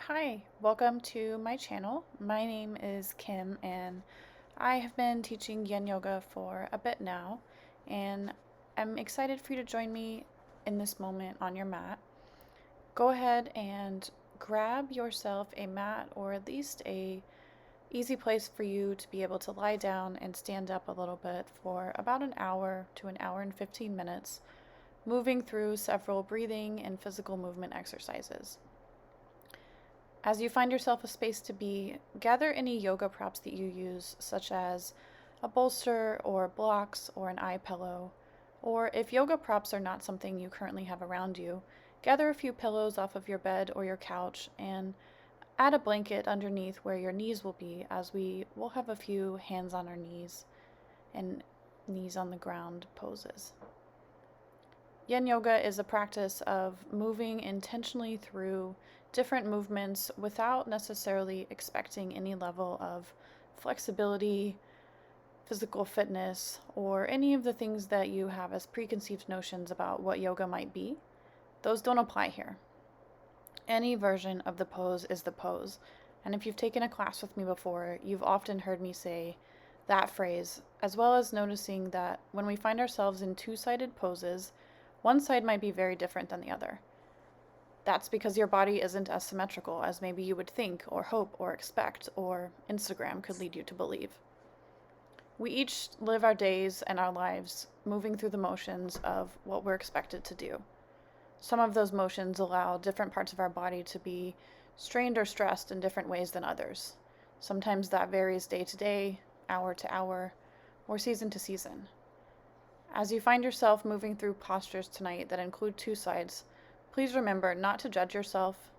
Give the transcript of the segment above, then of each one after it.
Hi, welcome to my channel. My name is Kim and I have been teaching Yin Yoga for a bit now, and I'm excited for you to join me in this moment on your mat. Go ahead and grab yourself a mat, or at least a easy place for you to be able to lie down and stand up a little bit for about an hour to an hour and 15 minutes, moving through several breathing and physical movement exercises. As you find yourself a space to be, gather any yoga props that you use, such as a bolster or blocks or an eye pillow. Or if yoga props are not something you currently have around you, gather a few pillows off of your bed or your couch and add a blanket underneath where your knees will be, as we will have a few hands on our knees and knees on the ground poses. Yin Yoga is a practice of moving intentionally through different movements without necessarily expecting any level of flexibility, physical fitness, or any of the things that you have as preconceived notions about what yoga might be. Those don't apply here. Any version of the pose is the pose. And if you've taken a class with me before, you've often heard me say that phrase, as well as noticing that when we find ourselves in two-sided poses, one side might be very different than the other. That's because your body isn't as symmetrical as maybe you would think or hope or expect, or Instagram could lead you to believe. We each live our days and our lives moving through the motions of what we're expected to do. Some of those motions allow different parts of our body to be strained or stressed in different ways than others. Sometimes that varies day to day, hour to hour, or season to season. As you find yourself moving through postures tonight that include two sides, please remember not to judge yourself,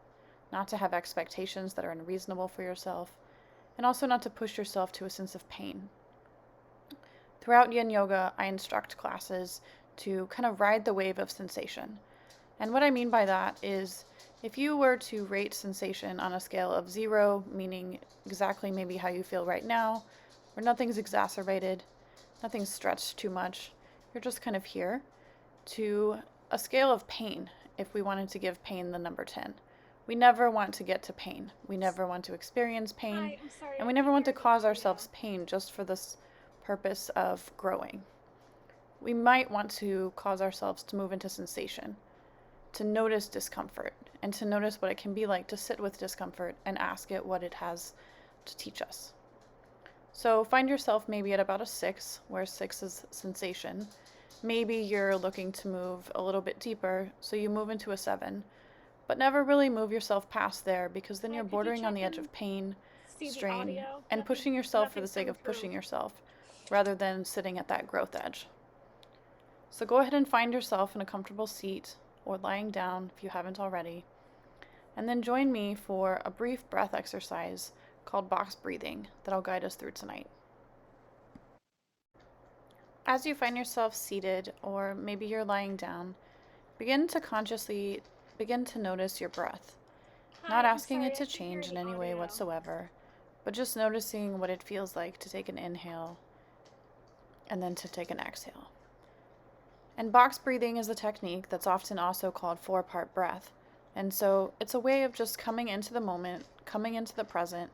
not to have expectations that are unreasonable for yourself, and also not to push yourself to a sense of pain. Throughout Yin Yoga, I instruct classes to kind of ride the wave of sensation. And what I mean by that is, if you were to rate sensation on a scale of 0, meaning exactly maybe how you feel right now, where nothing's exacerbated, nothing's stretched too much, you're just kind of here, to a scale of pain, if we wanted to give pain the number 10. We never want to get to pain. We never want to experience pain. Hi, I'm sorry, And I we never can't want to hear the cause audio. ourselves pain just for this purpose of growing. We might want to cause ourselves to move into sensation, to notice discomfort, and to notice what it can be like to sit with discomfort and ask it what it has to teach us. So find yourself maybe at about a 6, where 6 is sensation. Maybe you're looking to move a little bit deeper, so you move into a 7, but never really move yourself past there, because then Hi, you're could you bordering on check the edge and of pain, see the strain, audio? and pushing yourself for the Nothing's sake coming of pushing through. yourself, rather than sitting at that growth edge. So go ahead and find yourself in a comfortable seat, or lying down if you haven't already, and then join me for a brief breath exercise called box breathing that I'll guide us through tonight. As you find yourself seated, or maybe you're lying down, begin to consciously begin to notice your breath, not Hi, I'm asking it sorry, I to can't hear change in any any way audio. whatsoever, but just noticing what it feels like to take an inhale and then to take an exhale. And box breathing is a technique that's often also called 4-part breath. And so it's a way of just coming into the moment, coming into the present,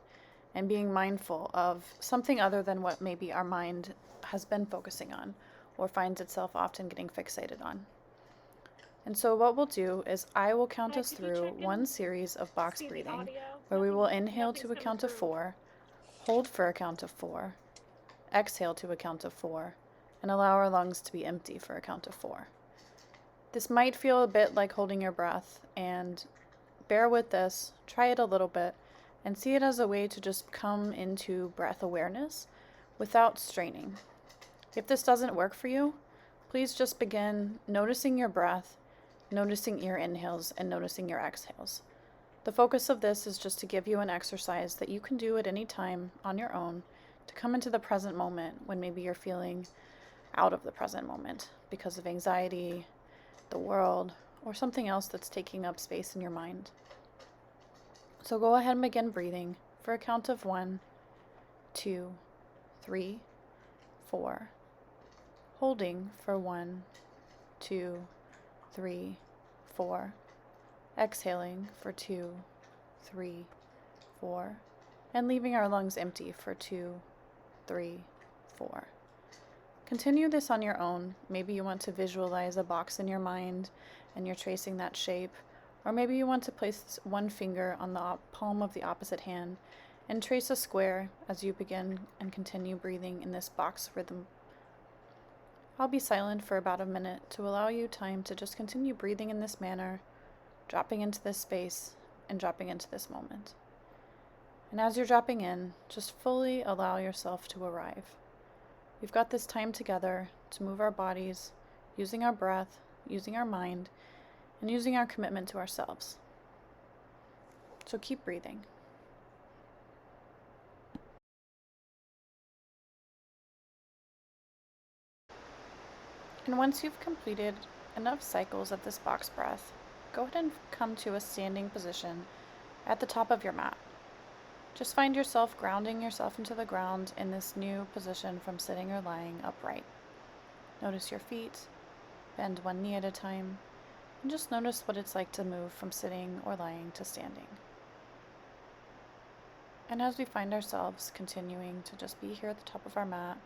and being mindful of something other than what maybe our mind has been focusing on or finds itself often getting fixated on. And so what we'll do is I will count Hi, us could you through check one and series of box see the breathing, audio? where we will inhale Nothing's to a coming count of through. 4, hold for a count of 4, exhale to a count of 4, and allow our lungs to be empty for a count of 4. This might feel a bit like holding your breath, and bear with this, try it a little bit, and see it as a way to just come into breath awareness without straining. If this doesn't work for you, please just begin noticing your breath, noticing your inhales, and noticing your exhales. The focus of this is just to give you an exercise that you can do at any time on your own to come into the present moment when maybe you're feeling out of the present moment because of anxiety, the world, or something else that's taking up space in your mind. So go ahead and begin breathing for a count of 1, 2, 3, 4. Holding for 1, 2, 3, 4. Exhaling for 2, 3, 4, and leaving our lungs empty for 2, 3, 4. Continue this on your own. Maybe you want to visualize a box in your mind and you're tracing that shape, or maybe you want to place one finger on the palm of the opposite hand and trace a square as you begin and continue breathing in this box rhythm. I'll be silent for about a minute to allow you time to just continue breathing in this manner, dropping into this space and dropping into this moment. And as you're dropping in, just fully allow yourself to arrive. We've got this time together to move our bodies, using our breath, using our mind, and using our commitment to ourselves. So keep breathing. And once you've completed enough cycles of this box breath, go ahead and come to a standing position at the top of your mat. Just find yourself grounding yourself into the ground in this new position from sitting or lying upright. Notice your feet, bend one knee at a time, and just notice what it's like to move from sitting or lying to standing. And as we find ourselves continuing to just be here at the top of our mat,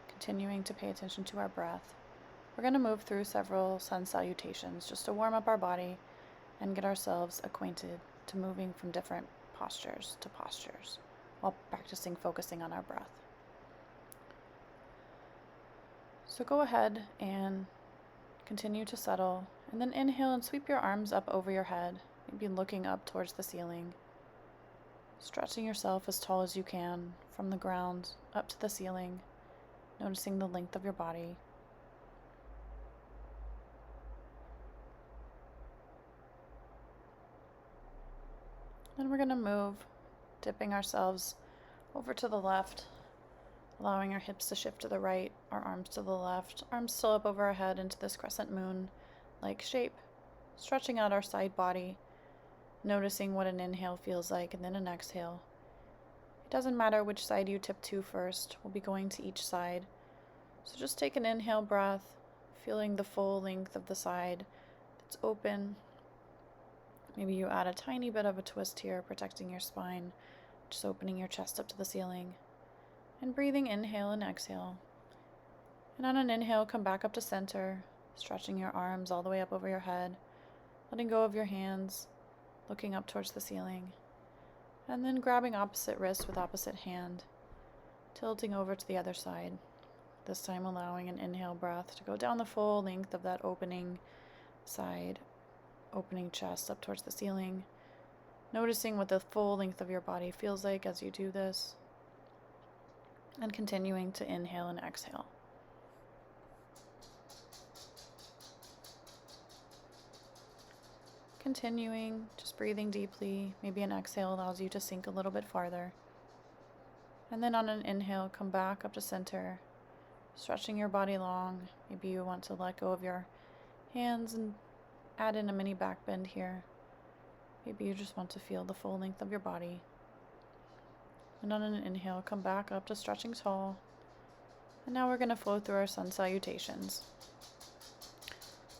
continuing to pay attention to our breath, we're going to move through several sun salutations just to warm up our body and get ourselves acquainted to moving from different postures to postures while practicing focusing on our breath. So go ahead and continue to settle, and then inhale and sweep your arms up over your head, maybe looking up towards the ceiling, stretching yourself as tall as you can from the ground up to the ceiling, noticing the length of your body. Then we're going to move, dipping ourselves over to the left, allowing our hips to shift to the right, our arms to the left, arms still up over our head into this crescent moon-like shape, stretching out our side body, noticing what an inhale feels like, and then an exhale. It doesn't matter which side you tip to first, we'll be going to each side. So just take an inhale breath, feeling the full length of the side that's open. Maybe you add a tiny bit of a twist here, protecting your spine, just opening your chest up to the ceiling. And breathing inhale and exhale. And on an inhale, come back up to center, stretching your arms all the way up over your head, letting go of your hands, looking up towards the ceiling. And then grabbing opposite wrist with opposite hand, tilting over to the other side. This time allowing an inhale breath to go down the full length of that opening side, opening chest up towards the ceiling, noticing what the full length of your body feels like as you do this, and continuing to inhale and exhale. Continuing, just breathing deeply. Maybe an exhale allows you to sink a little bit farther. And then on an inhale, come back up to center, stretching your body long. Maybe you want to let go of your hands and add in a mini back bend here. Maybe you just want to feel the full length of your body. And on an inhale, come back up to stretching tall. And now we're going to flow through our sun salutations.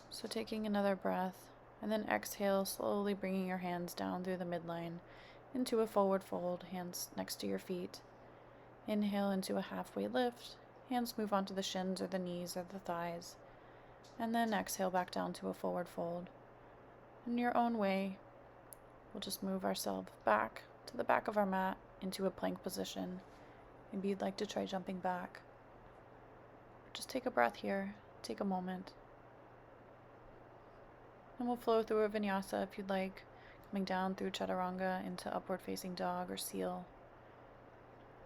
So taking another breath, and then exhale, slowly bringing your hands down through the midline into a forward fold, hands next to your feet. Inhale into a halfway lift, hands move onto the shins or the knees or the thighs. And then exhale back down to a forward fold. In your own way, we'll just move ourselves back to the back of our mat into a plank position. Maybe you'd like to try jumping back. Just take a breath here, take a moment. And we'll flow through a vinyasa if you'd like, coming down through chaturanga into upward facing dog or seal.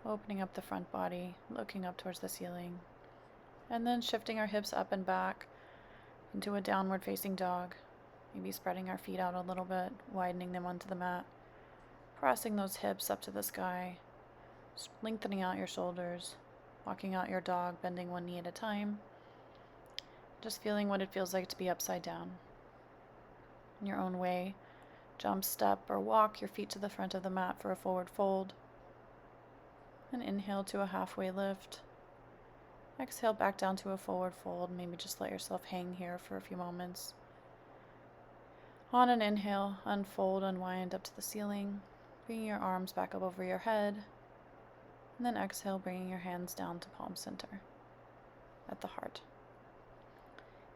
Opening up the front body, looking up towards the ceiling. And then shifting our hips up and back into a downward facing dog, maybe spreading our feet out a little bit, widening them onto the mat, pressing those hips up to the sky, lengthening out your shoulders, walking out your dog, bending one knee at a time, just feeling what it feels like to be upside down. In your own way, jump, step, or walk your feet to the front of the mat for a forward fold, and inhale to a halfway lift. Exhale back down to a forward fold. Maybe just let yourself hang here for a few moments. On an inhale, unfold, unwind up to the ceiling, bringing your arms back up over your head. And then exhale, bringing your hands down to palm center at the heart.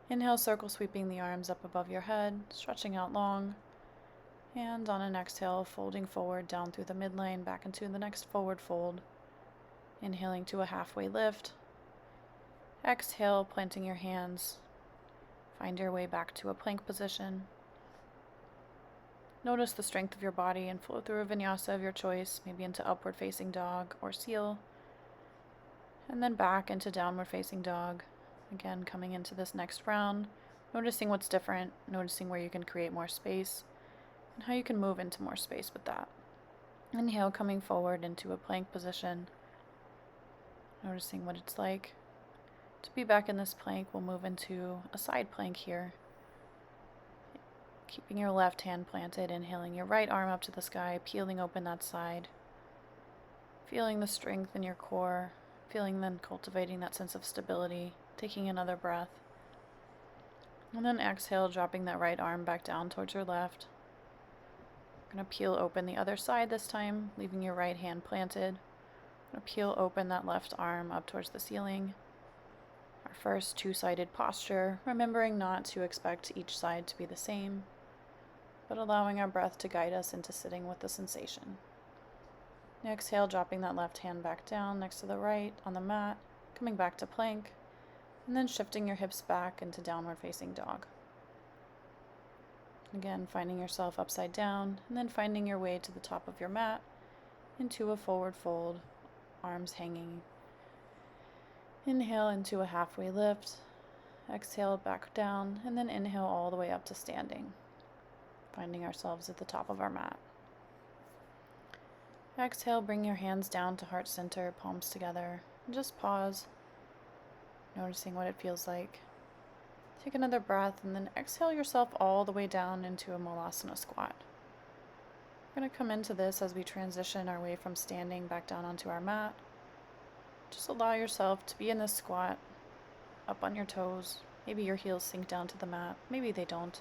Inhale, circle sweeping the arms up above your head, stretching out long. And on an exhale, folding forward down through the midline, back into the next forward fold. Inhaling to a halfway lift. Exhale, planting your hands. Find your way back to a plank position. Notice the strength of your body and flow through a vinyasa of your choice, maybe into upward facing dog or seal. And then back into downward facing dog. Again, coming into this next round, noticing what's different, noticing where you can create more space, and how you can move into more space with that. Inhale, coming forward into a plank position. Noticing what it's like to be back in this plank. We'll move into a side plank here. Keeping your left hand planted, inhaling your right arm up to the sky, peeling open that side. Feeling the strength in your core, feeling then cultivating that sense of stability, taking another breath. And then exhale, dropping that right arm back down towards your left. We're going to peel open the other side this time, leaving your right hand planted. We're going to peel open that left arm up towards the ceiling. Our first two-sided posture, remembering not to expect each side to be the same, but allowing our breath to guide us into sitting with the sensation. Exhale, dropping that left hand back down next to the right on the mat, coming back to plank, and then shifting your hips back into downward facing dog. Again, finding yourself upside down, and then finding your way to the top of your mat into a forward fold, arms hanging. Inhale into a halfway lift, exhale back down, and then inhale all the way up to standing, finding ourselves at the top of our mat. Exhale, bring your hands down to heart center, palms together, and just pause, noticing what it feels like. Take another breath, and then exhale yourself all the way down into a Malasana squat. We're going to come into this as we transition our way from standing back down onto our mat. Just allow yourself to be in this squat, up on your toes. Maybe your heels sink down to the mat, maybe they don't.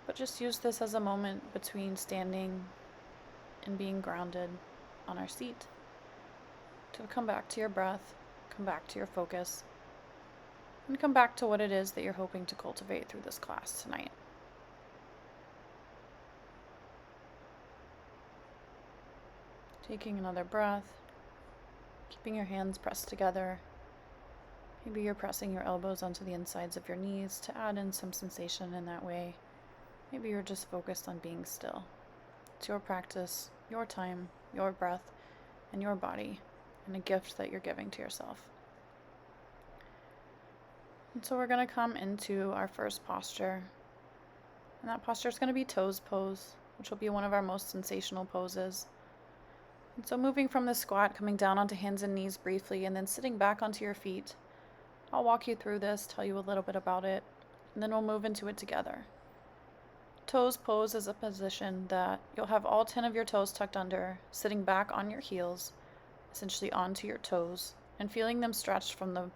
But just use this as a moment between standing and being grounded on our seat to come back to your breath, come back to your focus, and come back to what it is that you're hoping to cultivate through this class tonight. Taking another breath, keeping your hands pressed together. Maybe you're pressing your elbows onto the insides of your knees to add in some sensation in that way. Maybe you're just focused on being still. It's your practice, your time, your breath, and your body, and a gift that you're giving to yourself. And so we're going to come into our first posture. And that posture is going to be toes pose, which will be one of our most sensational poses. And so moving from the squat, coming down onto hands and knees briefly, and then sitting back onto your feet. I'll walk you through this, tell you a little bit about it, and then we'll move into it together. Toes pose is a position that you'll have all 10 of your toes tucked under, sitting back on your heels, essentially onto your toes, and feeling them stretched from the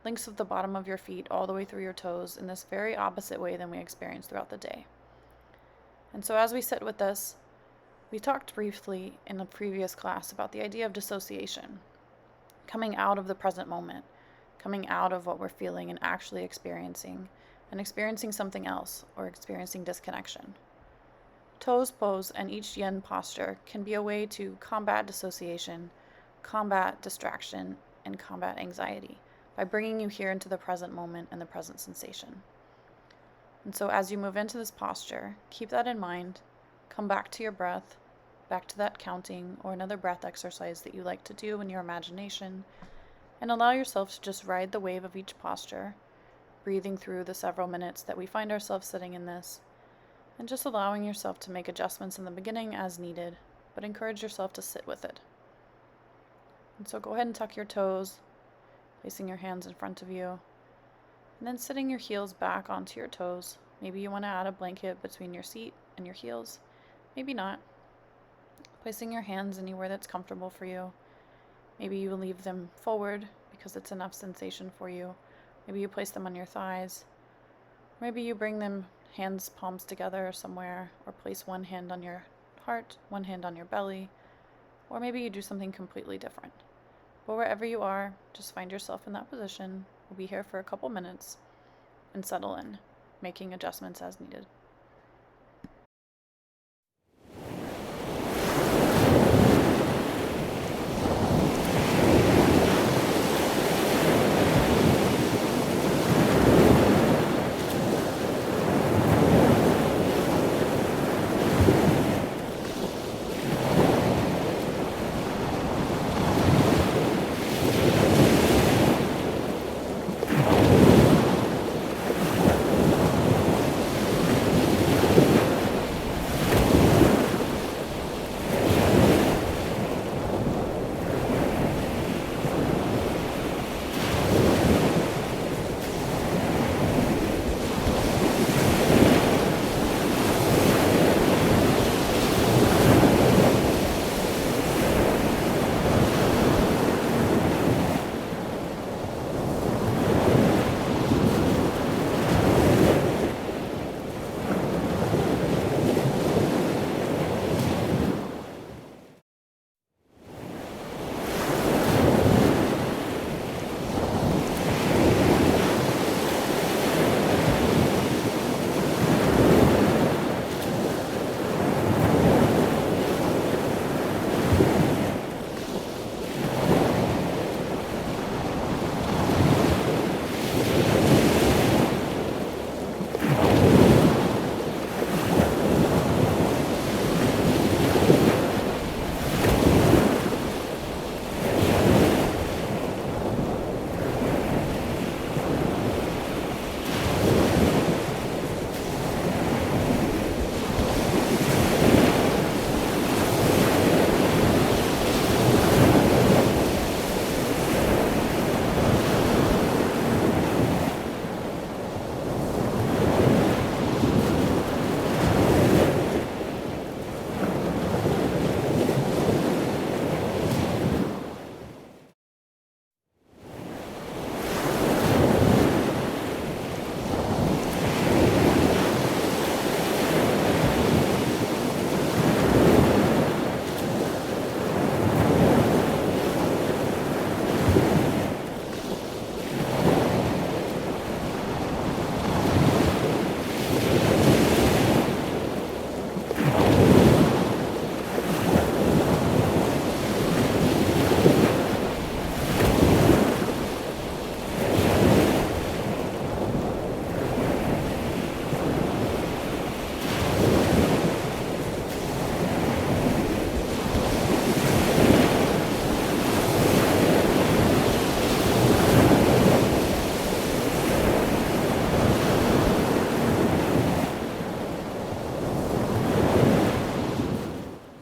links of the bottom of your feet all the way through your toes in this very opposite way than we experience throughout the day. And so as we sit with this, we talked briefly in a previous class about the idea of dissociation, coming out of the present moment, coming out of what we're feeling and actually experiencing, and experiencing something else, or experiencing disconnection. Toes pose and each yin posture can be a way to combat dissociation, combat distraction, and combat anxiety by bringing you here into the present moment and the present sensation. And so as you move into this posture, keep that in mind, come back to your breath, back to that counting or another breath exercise that you like to do in your imagination, and allow yourself to just ride the wave of each posture, breathing through the several minutes that we find ourselves sitting in this, and just allowing yourself to make adjustments in the beginning as needed, but encourage yourself to sit with it. And so go ahead and tuck your toes, placing your hands in front of you, and then sitting your heels back onto your toes. Maybe you want to add a blanket between your seat and your heels, maybe not. Placing your hands anywhere that's comfortable for you. Maybe you leave them forward because it's enough sensation for you. Maybe you place them on your thighs. Maybe you bring them hands palms together somewhere, or place one hand on your heart, one hand on your belly, or maybe you do something completely different. But wherever you are, just find yourself in that position. We'll be here for a couple minutes and settle in, making adjustments as needed.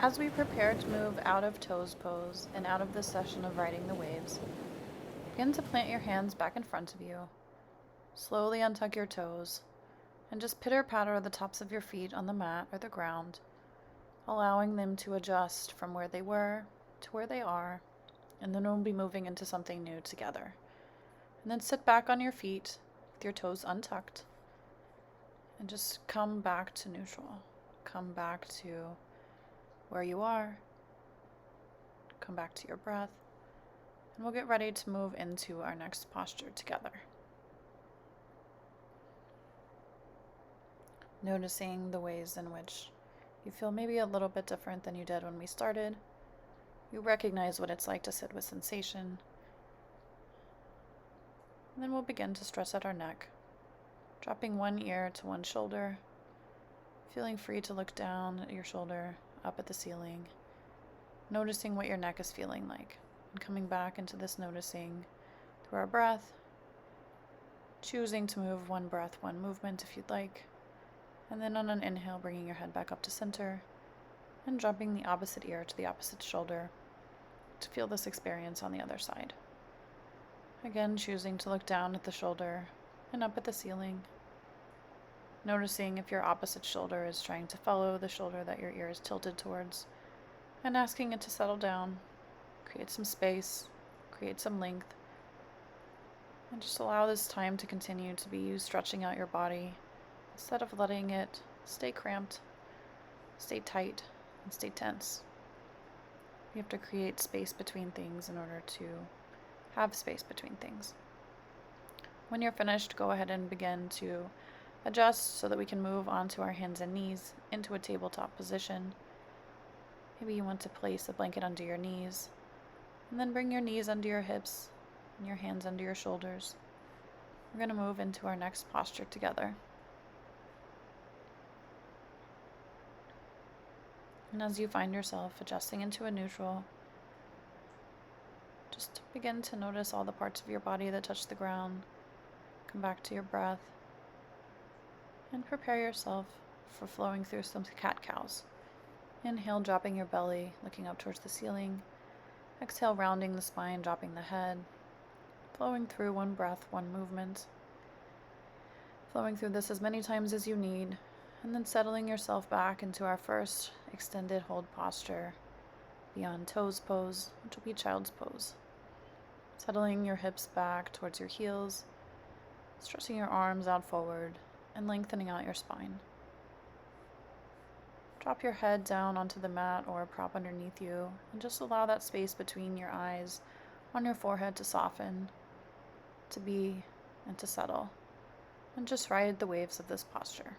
As we prepare to move out of toes pose and out of this session of riding the waves, begin to plant your hands back in front of you. Slowly untuck your toes and just pitter-patter the tops of your feet on the mat or the ground, allowing them to adjust from where they were to where they are, and then we'll be moving into something new together. And then sit back on your feet with your toes untucked and just come back to neutral. Come back to where you are. Come back to your breath. And we'll get ready to move into our next posture together. Noticing the ways in which you feel maybe a little bit different than you did when we started. You recognize what it's like to sit with sensation. And then we'll begin to stretch out our neck, dropping one ear to one shoulder, feeling free to look down at your shoulder, up at the ceiling, noticing what your neck is feeling like, and coming back into this noticing through our breath, choosing to move one breath, one movement if you'd like, and then on an inhale, bringing your head back up to center, and dropping the opposite ear to the opposite shoulder to feel this experience on the other side. Again, choosing to look down at the shoulder and up at the ceiling, noticing if your opposite shoulder is trying to follow the shoulder that your ear is tilted towards, and asking it to settle down, create some space, create some length, and just allow this time to continue to be you stretching out your body, instead of letting it stay cramped, stay tight, and stay tense. You have to create space between things in order to have space between things. When you're finished, go ahead and begin to adjust so that we can move onto our hands and knees into a tabletop position. Maybe you want to place a blanket under your knees, and then bring your knees under your hips and your hands under your shoulders. We're going to move into our next posture together. And as you find yourself adjusting into a neutral, just begin to notice all the parts of your body that touch the ground. Come back to your breath and prepare yourself for flowing through some cat-cows. Inhale, dropping your belly, looking up towards the ceiling. Exhale, rounding the spine, dropping the head. Flowing through one breath, one movement. Flowing through this as many times as you need, and then settling yourself back into our first extended hold posture, beyond toes pose, which will be child's pose. Settling your hips back towards your heels, stretching your arms out forward, and lengthening out your spine. Drop your head down onto the mat or a prop underneath you, and just allow that space between your eyes on your forehead to soften, to be, and to settle. And just ride the waves of this posture.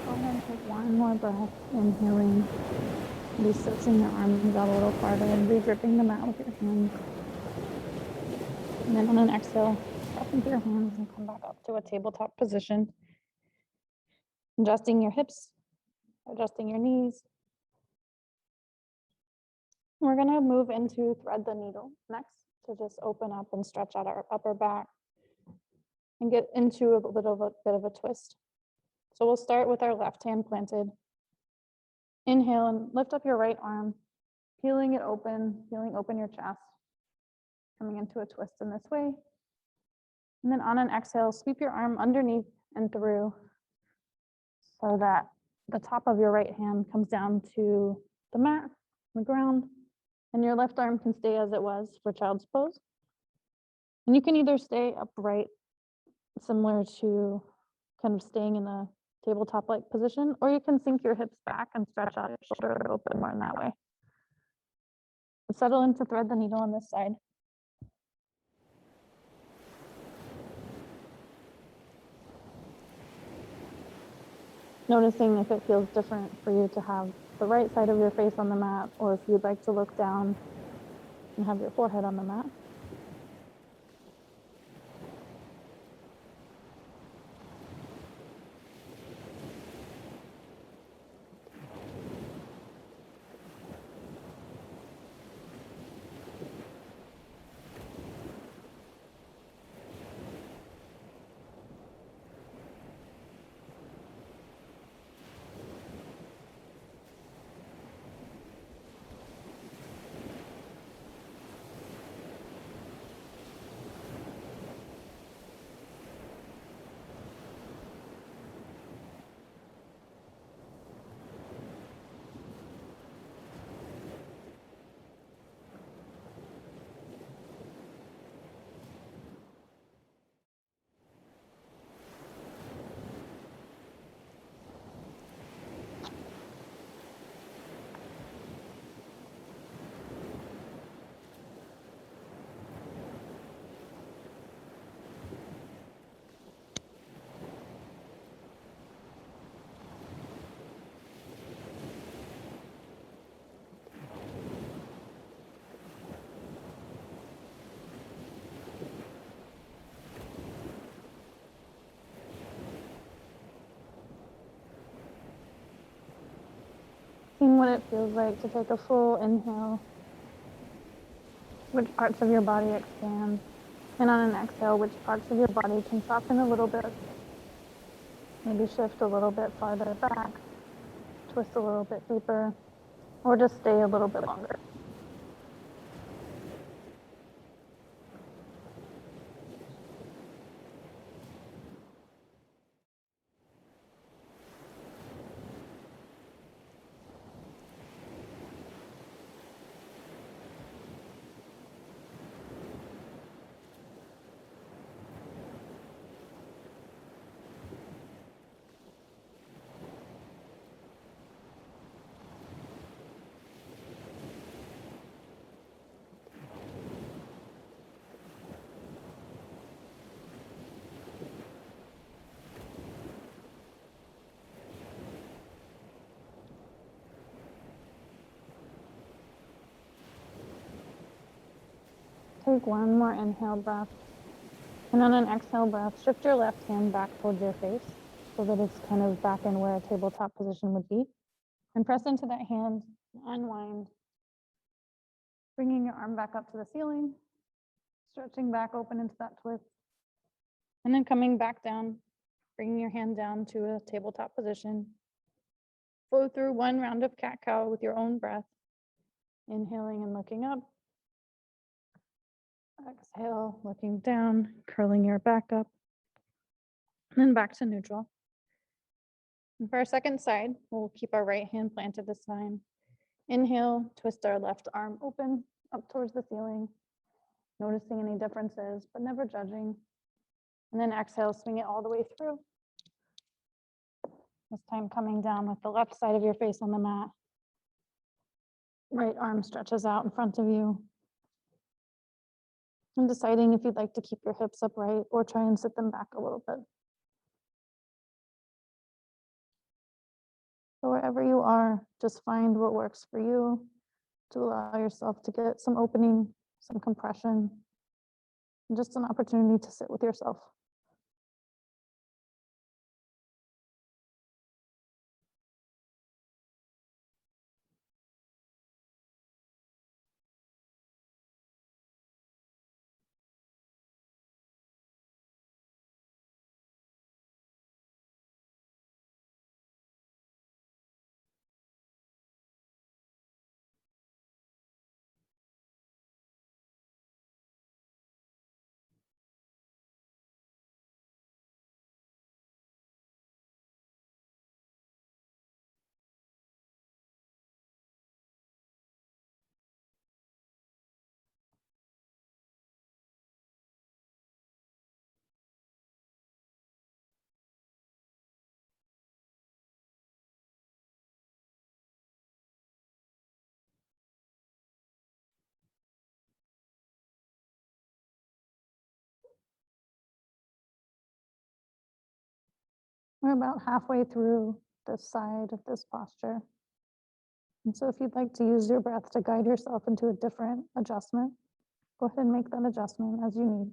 Go ahead and take one more breath, inhaling, maybe stretching your arms out a little farther and re-gripping the mat with your hands. And then on an exhale, drop into your hands and come back up to a tabletop position. Adjusting your hips, adjusting your knees. We're going to move into thread the needle next, to just open up and stretch out our upper back and get into a bit of a twist. So we'll start with our left hand planted Inhale and lift up your right arm, peeling open your chest, coming into a twist in this way. And then on an exhale, sweep your arm underneath and through so that the top of your right hand comes down to the mat, the ground, and your left arm can stay as it was for child's pose. And you can either stay upright, similar to kind of staying in a tabletop-like position, or you can sink your hips back and stretch out your shoulder open more in that way. Settle into thread the needle on this side. Noticing if it feels different for you to have the right side of your face on the mat, or if you'd like to look down and have your forehead on the mat. Seeing what it feels like to take a full inhale, which parts of your body expand, and on an exhale, which parts of your body can soften a little bit, maybe shift a little bit farther back, twist a little bit deeper, or just stay a little bit longer. Take one more inhale breath. And on an exhale breath, shift your left hand back towards your face so that it's kind of back in where a tabletop position would be. And press into that hand, unwind, bringing your arm back up to the ceiling, stretching back open into that twist. And then coming back down, bringing your hand down to a tabletop position. Flow through one round of cat-cow with your own breath. Inhaling and looking up. Exhale, looking down, curling your back up. And then back to neutral. And for our second side, we'll keep our right hand planted this time. Inhale, twist our left arm open up towards the ceiling, noticing any differences, but never judging. And then exhale, swing it all the way through. This time coming down with the left side of your face on the mat. Right arm stretches out in front of you. And deciding if you'd like to keep your hips upright or try and sit them back a little bit. So wherever you are, just find what works for you to allow yourself to get some opening, some compression, and just an opportunity to sit with yourself. We're about halfway through this side of this posture. And so if you'd like to use your breath to guide yourself into a different adjustment, go ahead and make that adjustment as you need.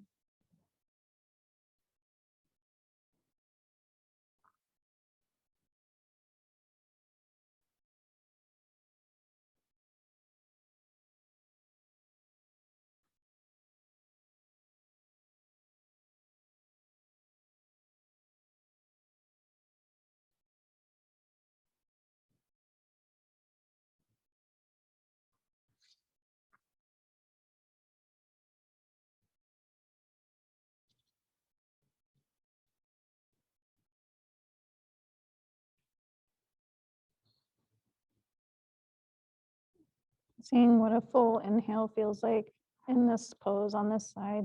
Seeing what a full inhale feels like in this pose on this side.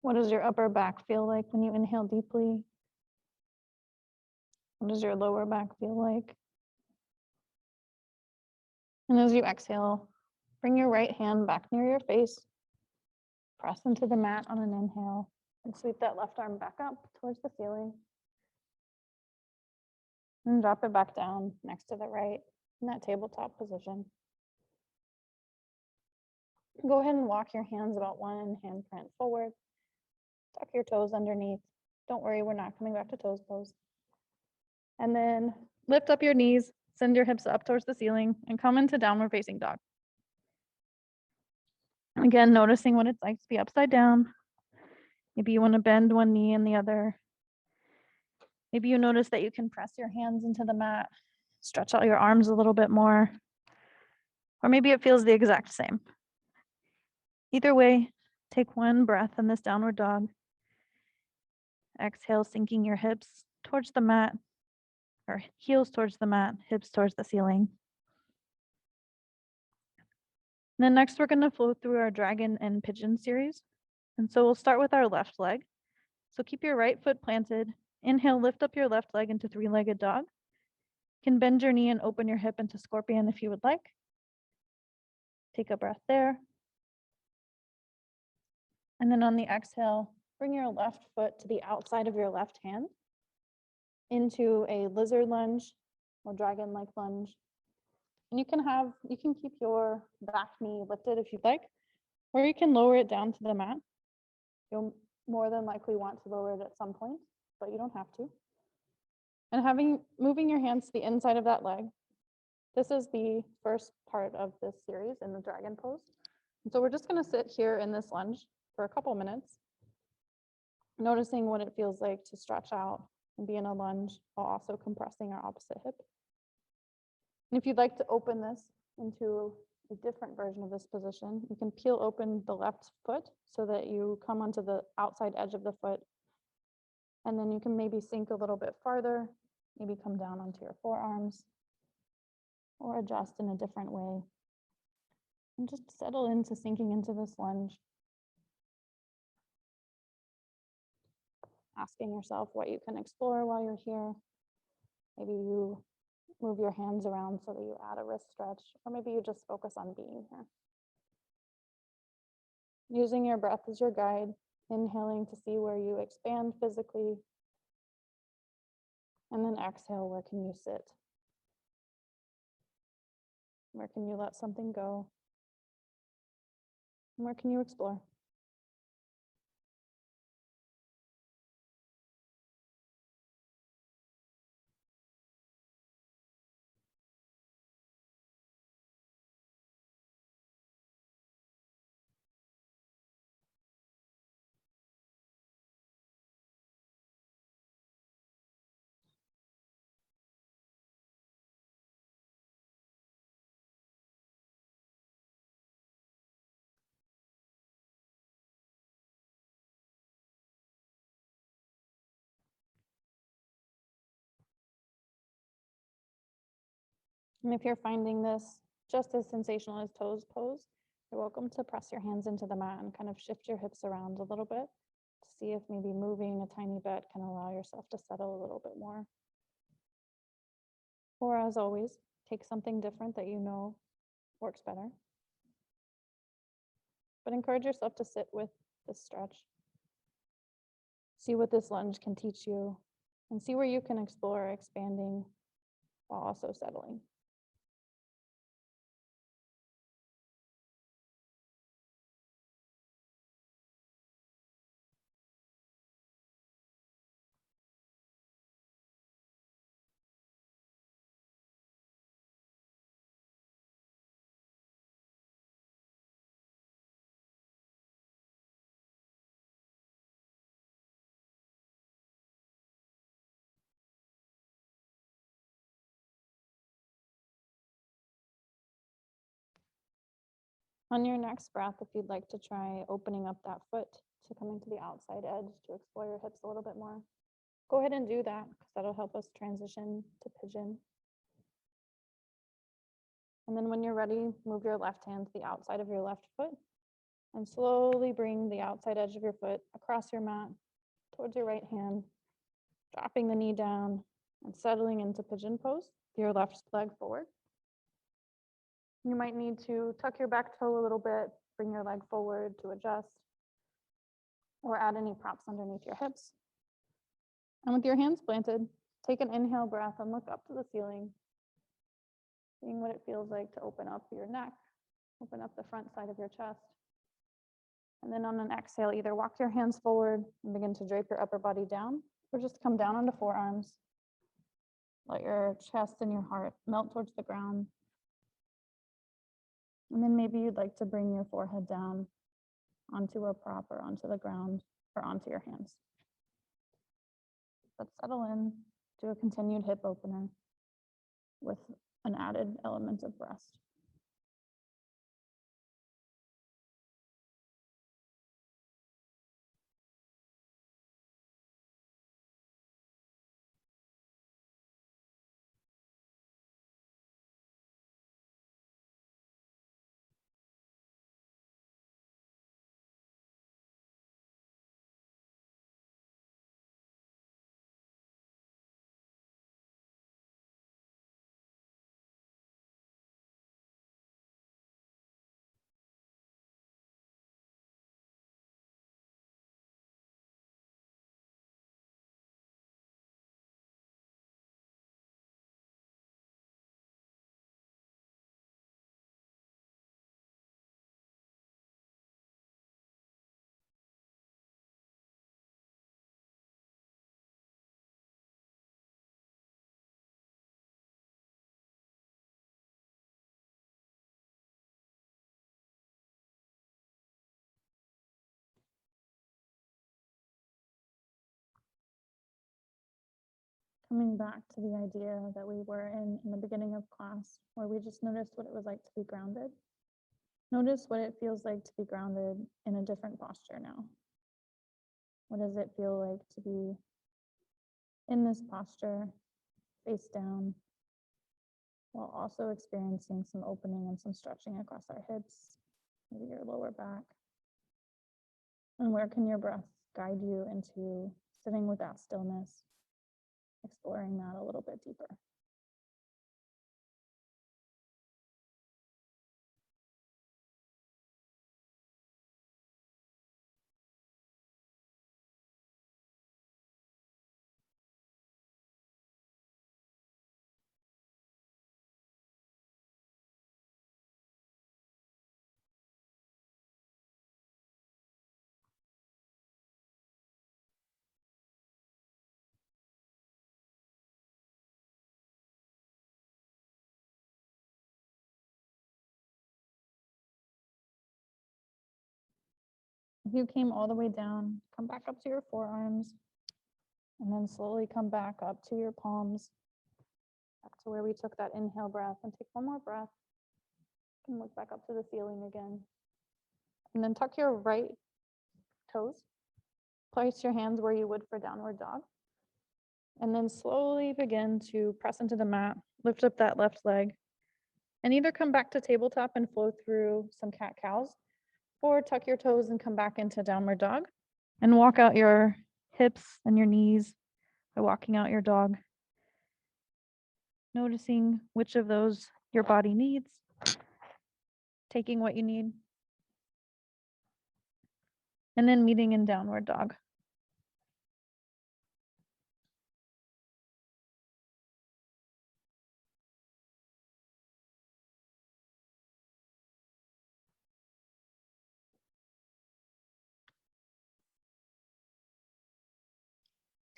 What does your upper back feel like when you inhale deeply? What does your lower back feel like? And as you exhale, bring your right hand back near your face. Press into the mat on an inhale and sweep that left arm back up towards the ceiling. And drop it back down next to the right in that tabletop position. Go ahead and walk your hands about 1 handprint forward. Tuck your toes underneath. Don't worry, we're not coming back to toes pose. And then lift up your knees, send your hips up towards the ceiling, and come into downward facing dog. Again, noticing what it's like to be upside down. Maybe you want to bend one knee and the other. Maybe you notice that you can press your hands into the mat, stretch out your arms a little bit more. Or maybe it feels the exact same. Either way, take one breath in this downward dog. Exhale, sinking your hips towards the mat, or heels towards the mat, hips towards the ceiling. And then next, we're going to flow through our dragon and pigeon series. And so we'll start with our left leg. So keep your right foot planted. Inhale, lift up your left leg into three-legged dog. You can bend your knee and open your hip into scorpion if you would like. Take a breath there. And then on the exhale, bring your left foot to the outside of your left hand into a lizard lunge or dragon-like lunge. And you can keep your back knee lifted if you'd like, or you can lower it down to the mat. You'll more than likely want to lower it at some point, but you don't have to. And moving your hands to the inside of that leg. This is the first part of this series in the dragon pose. And so we're just going to sit here in this lunge for a couple minutes, noticing what it feels like to stretch out and be in a lunge while also compressing our opposite hip. And if you'd like to open this into a different version of this position, you can peel open the left foot so that you come onto the outside edge of the foot. And then you can maybe sink a little bit farther, maybe come down onto your forearms or adjust in a different way. And just settle into sinking into this lunge. Asking yourself what you can explore while you're here. Maybe you move your hands around so that you add a wrist stretch, or maybe you just focus on being here. Using your breath as your guide, inhaling to see where you expand physically, and then exhale, where can you sit? Where can you let something go? And where can you explore? And if you're finding this just as sensational as toes pose, you're welcome to press your hands into the mat and kind of shift your hips around a little bit to see if maybe moving a tiny bit can allow yourself to settle a little bit more. Or as always, take something different that you know works better. But encourage yourself to sit with this stretch. See what this lunge can teach you And see where you can explore expanding while also settling. On your next breath, if you'd like to try opening up that foot to come into the outside edge to explore your hips a little bit more, go ahead and do that because that'll help us transition to pigeon. And then when you're ready, move your left hand to the outside of your left foot and slowly bring the outside edge of your foot across your mat towards your right hand, dropping the knee down and settling into pigeon pose, your left leg forward. You might need to tuck your back toe a little bit, bring your leg forward to adjust, or add any props underneath your hips. And with your hands planted, take an inhale breath and look up to the ceiling, seeing what it feels like to open up your neck, open up the front side of your chest. And then on an exhale, either walk your hands forward and begin to drape your upper body down, or just come down onto forearms. Let your chest and your heart melt towards the ground. And then maybe you'd like to bring your forehead down onto a prop or onto the ground or onto your hands. But settle in to a continued hip opener with an added element of rest. Coming back to the idea that we were in the beginning of class, where we just noticed what it was like to be grounded. Notice what it feels like to be grounded in a different posture now. What does it feel like to be in this posture, face down, while also experiencing some opening and some stretching across our hips, maybe your lower back? And where can your breath guide you into sitting with that stillness, exploring that a little bit deeper? If you came all the way down, come back up to your forearms, and then slowly come back up to your palms, back to where we took that inhale breath, and take one more breath. And look back up to the ceiling again. And then tuck your right toes. Place your hands where you would for downward dog. And then slowly begin to press into the mat, lift up that left leg, and either come back to tabletop and flow through some cat-cows, or tuck your toes and come back into downward dog and walk out your hips and your knees by walking out your dog. Noticing which of those your body needs, taking what you need, and then meeting in downward dog.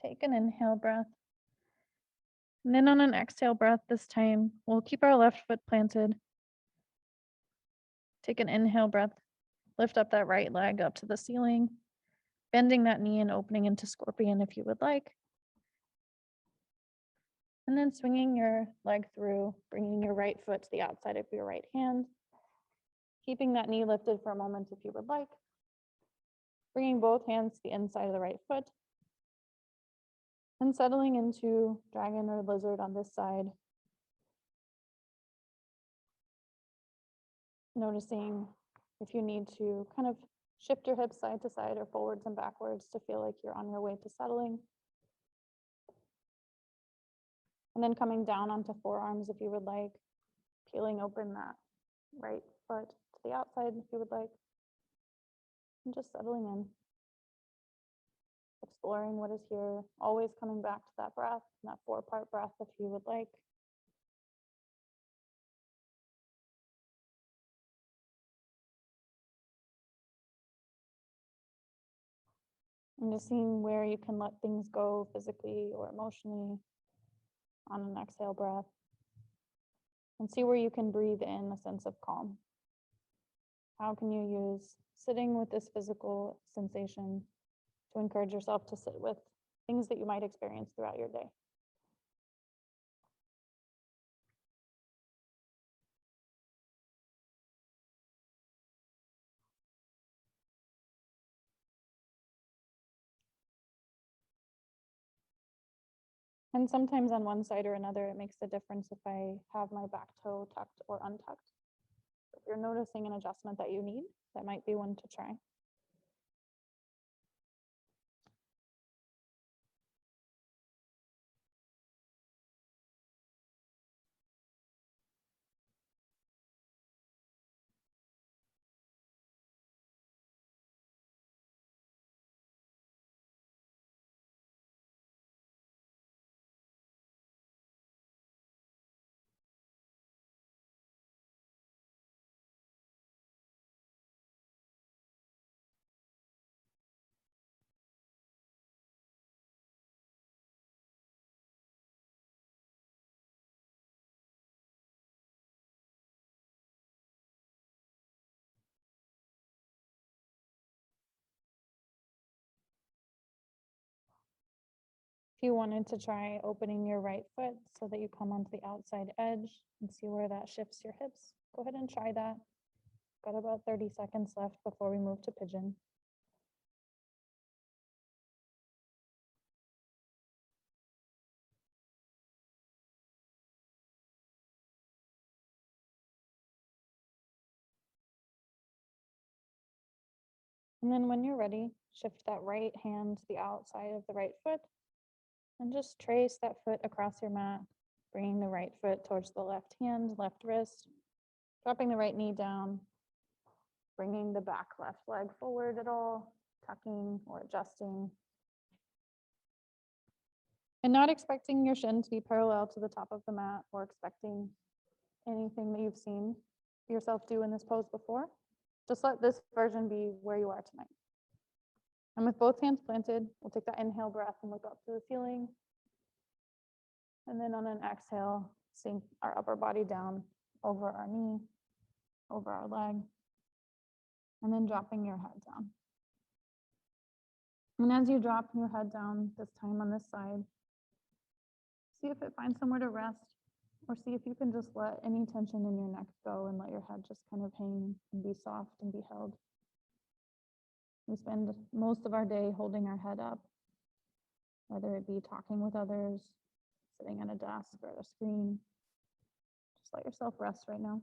Take an inhale breath. And then on an exhale breath this time, we'll keep our left foot planted. Take an inhale breath. Lift up that right leg up to the ceiling, bending that knee and opening into scorpion if you would like. And then swinging your leg through, bringing your right foot to the outside of your right hand. Keeping that knee lifted for a moment if you would like. Bringing both hands to the inside of the right foot. And settling into dragon or lizard on this side. Noticing if you need to kind of shift your hips side to side or forwards and backwards to feel like you're on your way to settling. And then coming down onto forearms if you would like, peeling open that right foot to the outside if you would like, and just settling in. Exploring what is here, always coming back to that breath, that 4-part breath if you would like. And just seeing where you can let things go physically or emotionally on an exhale breath. And see where you can breathe in a sense of calm. How can you use sitting with this physical sensation to encourage yourself to sit with things that you might experience throughout your day? And sometimes on one side or another, it makes a difference if I have my back toe tucked or untucked. If you're noticing an adjustment that you need, that might be one to try. If you wanted to try opening your right foot so that you come onto the outside edge and see where that shifts your hips, go ahead and try that. Got about 30 seconds left before we move to pigeon. And then when you're ready, shift that right hand to the outside of the right foot and just trace that foot across your mat, bringing the right foot towards the left hand, left wrist, dropping the right knee down, bringing the back left leg forward at all, tucking or adjusting. And not expecting your shin to be parallel to the top of the mat or expecting anything that you've seen yourself do in this pose before. Just let this version be where you are tonight. And with both hands planted, we'll take that inhale breath and look up to the ceiling. And then on an exhale, sink our upper body down over our knee, over our leg, and then dropping your head down. And as you drop your head down, this time on this side, see if it finds somewhere to rest, or see if you can just let any tension in your neck go and let your head just kind of hang and be soft and be held. We spend most of our day holding our head up, whether it be talking with others, sitting at a desk or at a screen. Just let yourself rest right now.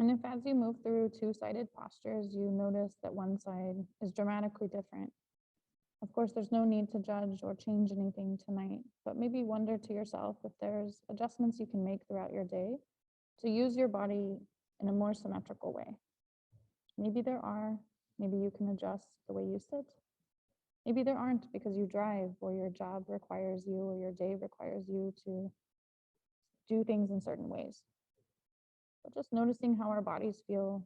And if as you move through two-sided postures, you notice that one side is dramatically different. Of course, there's no need to judge or change anything tonight, but maybe wonder to yourself if there's adjustments you can make throughout your day to use your body in a more symmetrical way. Maybe there are, maybe you can adjust the way you sit. Maybe there aren't because you drive or your job requires you or your day requires you to do things in certain ways. But just noticing how our bodies feel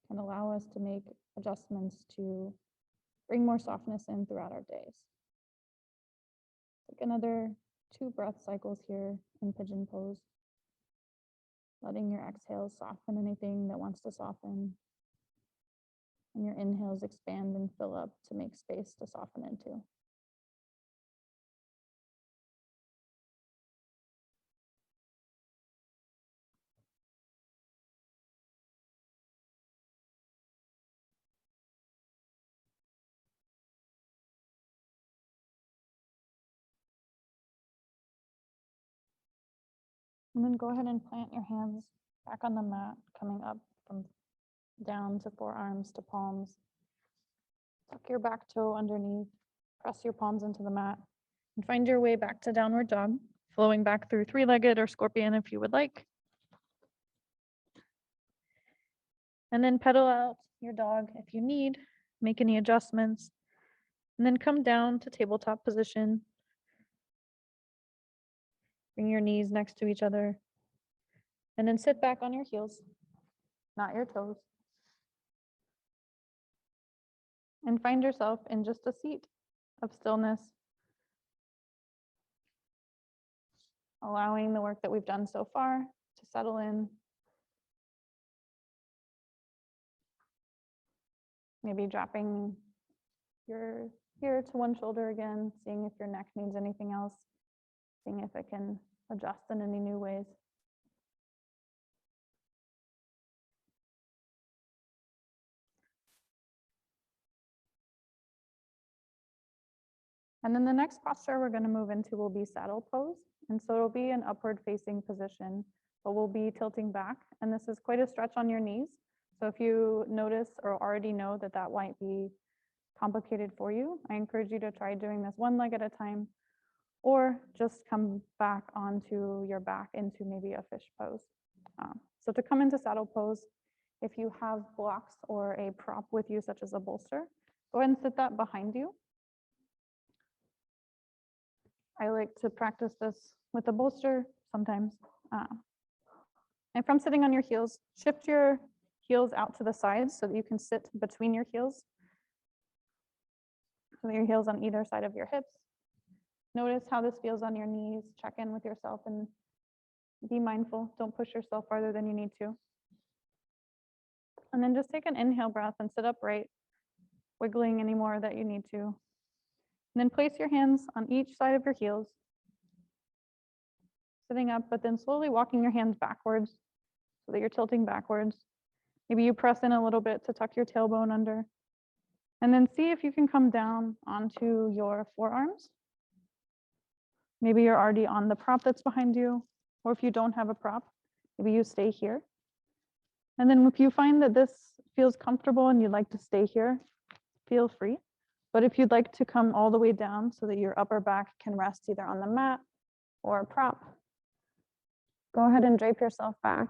can allow us to make adjustments to bring more softness in throughout our days. Take another 2 breath cycles here in Pigeon Pose. Letting your exhales soften anything that wants to soften. And your inhales expand and fill up to make space to soften into. And then go ahead and plant your hands back on the mat, coming up from down to forearms to palms. Tuck your back toe underneath, press your palms into the mat, and find your way back to downward dog, flowing back through three-legged or scorpion if you would like. And then pedal out your dog if you need, make any adjustments, and then come down to tabletop position. Bring your knees next to each other, and then sit back on your heels, not your toes. And find yourself in just a seat of stillness, allowing the work that we've done so far to settle in. Maybe dropping your ear to one shoulder again, seeing if your neck needs anything else, seeing if it can adjust in any new ways. And then the next posture we're going to move into will be saddle pose. And so it'll be an upward facing position, but we'll be tilting back. And this is quite a stretch on your knees. So if you notice or already know that that might be complicated for you, I encourage you to try doing this one leg at a time, or just come back onto your back into maybe a fish pose. So to come into saddle pose, if you have blocks or a prop with you, such as a bolster, go ahead and sit that behind you. I like to practice this with a bolster sometimes. And from sitting on your heels, shift your heels out to the sides so that you can sit between your heels. So that your heels on either side of your hips. Notice how this feels on your knees. Check in with yourself and be mindful. Don't push yourself farther than you need to. And then just take an inhale breath and sit upright, wiggling any more that you need to. And then place your hands on each side of your heels, sitting up, but then slowly walking your hands backwards so that you're tilting backwards. Maybe you press in a little bit to tuck your tailbone under. And then see if you can come down onto your forearms. Maybe you're already on the prop that's behind you, or if you don't have a prop, maybe you stay here. And then if you find that this feels comfortable and you'd like to stay here, feel free. But if you'd like to come all the way down so that your upper back can rest either on the mat or a prop, go ahead and drape yourself back.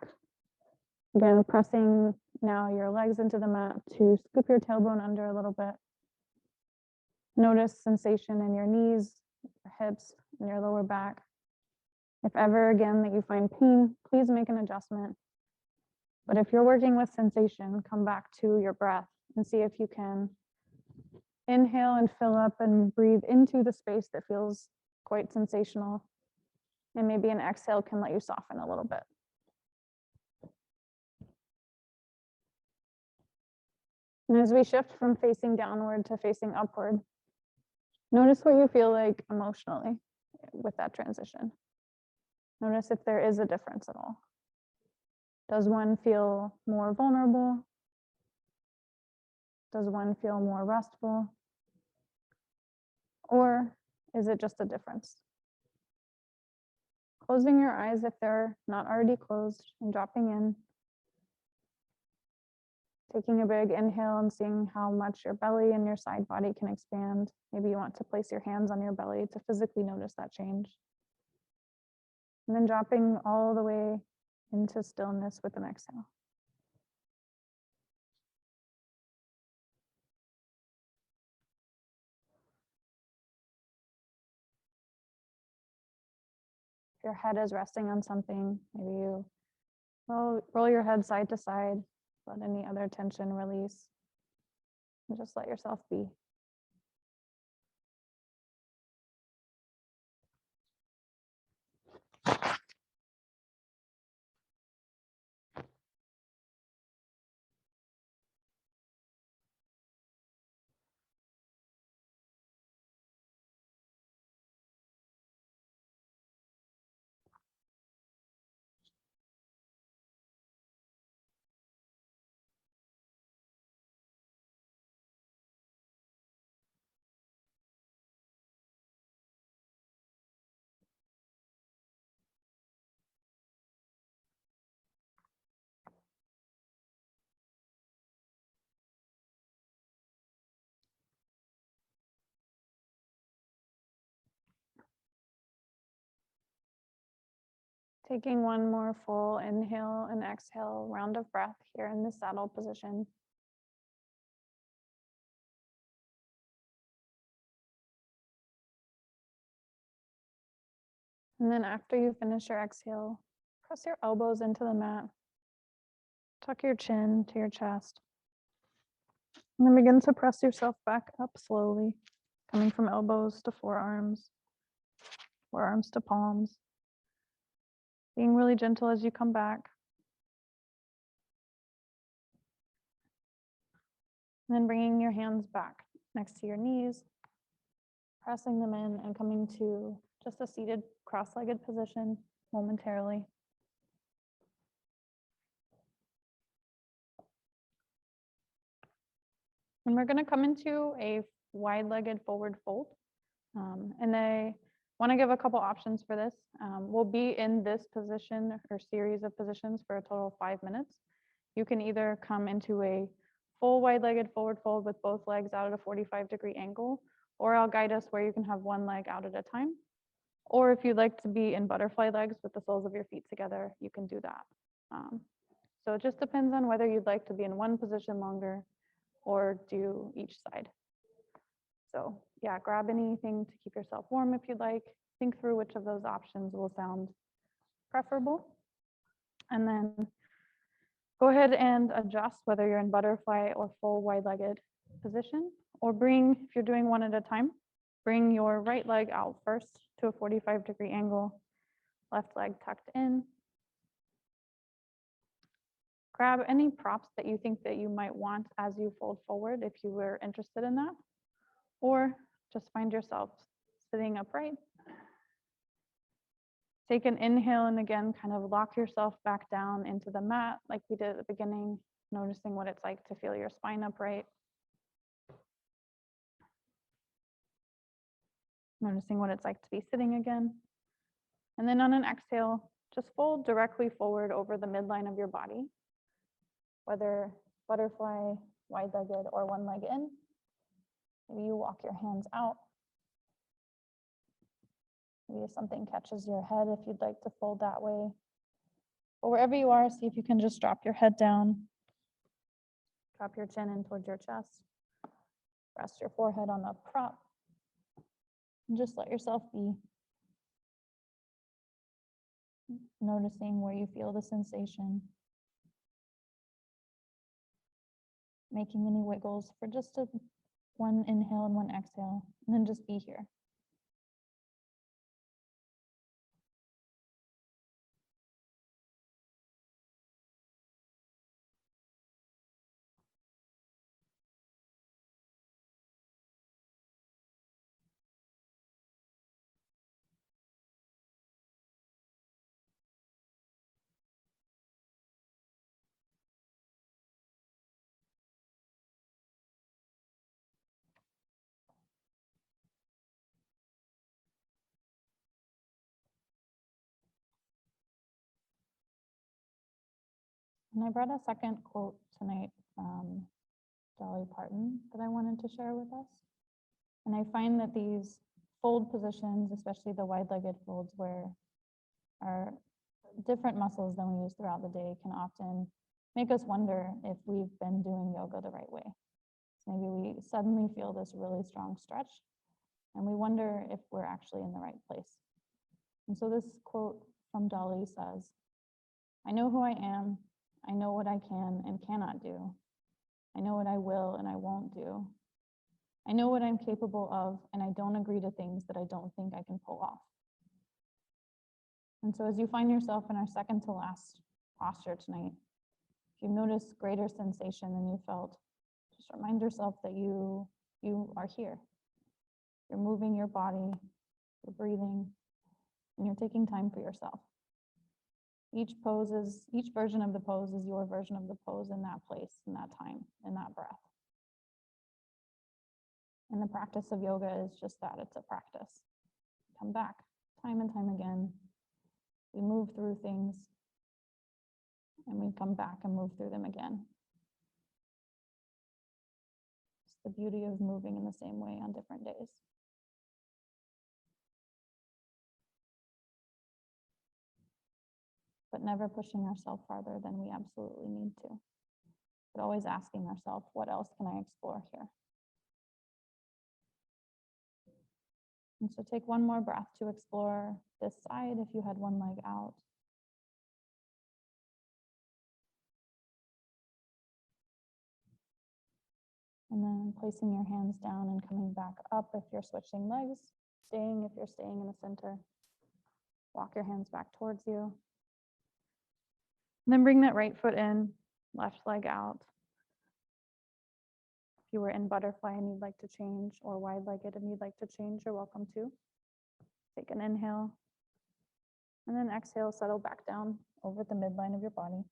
Again, pressing now your legs into the mat to scoop your tailbone under a little bit. Notice sensation in your knees, your hips, and your lower back. If ever again that you find pain, please make an adjustment. But if you're working with sensation, come back to your breath and see if you can inhale and fill up and breathe into the space that feels quite sensational. And maybe an exhale can let you soften a little bit. And as we shift from facing downward to facing upward, notice what you feel like emotionally with that transition. Notice if there is a difference at all. Does one feel more vulnerable? Does one feel more restful? Or is it just a difference? Closing your eyes if they're not already closed and dropping in. Taking a big inhale and seeing how much your belly and your side body can expand. Maybe you want to place your hands on your belly to physically notice that change. And then dropping all the way into stillness with an exhale. If your head is resting on something, maybe you roll your head side to side, let any other tension release, and just let yourself be. Taking one more full inhale and exhale round of breath here in the saddle position. And then after you finish your exhale, press your elbows into the mat. Tuck your chin to your chest. And then begin to press yourself back up slowly, coming from elbows to forearms, forearms to palms. Being really gentle as you come back. And then bringing your hands back next to your knees, pressing them in and coming to just a seated cross-legged position momentarily. And we're going to come into a wide-legged forward fold. And I want to give a couple options for this. We'll be in this position or series of positions for a total of 5 minutes. You can either come into a full wide-legged forward fold with both legs out at a 45-degree angle, or I'll guide us where you can have one leg out at a time. Or if you'd like to be in butterfly legs with the soles of your feet together, you can do that. So it just depends on whether you'd like to be in one position longer or do each side. So yeah, grab anything to keep yourself warm if you'd like. Think through which of those options will sound preferable. And then go ahead and adjust whether you're in butterfly or full wide-legged position, or if you're doing one at a time, bring your right leg out first to a 45-degree angle, left leg tucked in. Grab any props that you think that you might want as you fold forward if you were interested in that, or just find yourself sitting upright. Take an inhale and again, kind of lock yourself back down into the mat like we did at the beginning, noticing what it's like to feel your spine upright. Noticing what it's like to be sitting again. And then on an exhale, just fold directly forward over the midline of your body, whether butterfly, wide-legged, or one leg in. Maybe you walk your hands out. Maybe if something catches your head, if you'd like to fold that way. But wherever you are, see if you can just drop your head down. Drop your chin in towards your chest. Rest your forehead on the prop. And just let yourself be. Noticing where you feel the sensation. Making any wiggles for just one inhale and one exhale. And then just be here. And I brought a second quote tonight from Dolly Parton that I wanted to share with us. And I find that these fold positions, especially the wide-legged folds where our different muscles than we use throughout the day, can often make us wonder if we've been doing yoga the right way. So maybe we suddenly feel this really strong stretch and we wonder if we're actually in the right place. And so this quote from Dolly says, "I know who I am. I know what I can and cannot do. I know what I will and I won't do. I know what I'm capable of, and I don't agree to things that I don't think I can pull off." And so as you find yourself in our second to last posture tonight, if you notice greater sensation than you felt, just remind yourself that you are here. You're moving your body, you're breathing, and you're taking time for yourself. Each version of the pose is your version of the pose in that place, in that time, in that breath. And the practice of yoga is just that, it's a practice. Come back time and time again. We move through things and we come back and move through them again. It's the beauty of moving in the same way on different days. But never pushing ourselves farther than we absolutely need to. But always asking ourselves, what else can I explore here? And so take one more breath to explore this side if you had one leg out. And then placing your hands down and coming back up if you're switching legs, staying if you're staying in the center. Walk your hands back towards you. And then bring that right foot in, left leg out. If you were in butterfly and you'd like to change, or wide-legged and you'd like to change, you're welcome to. Take an inhale. And then exhale, settle back down over the midline of your body.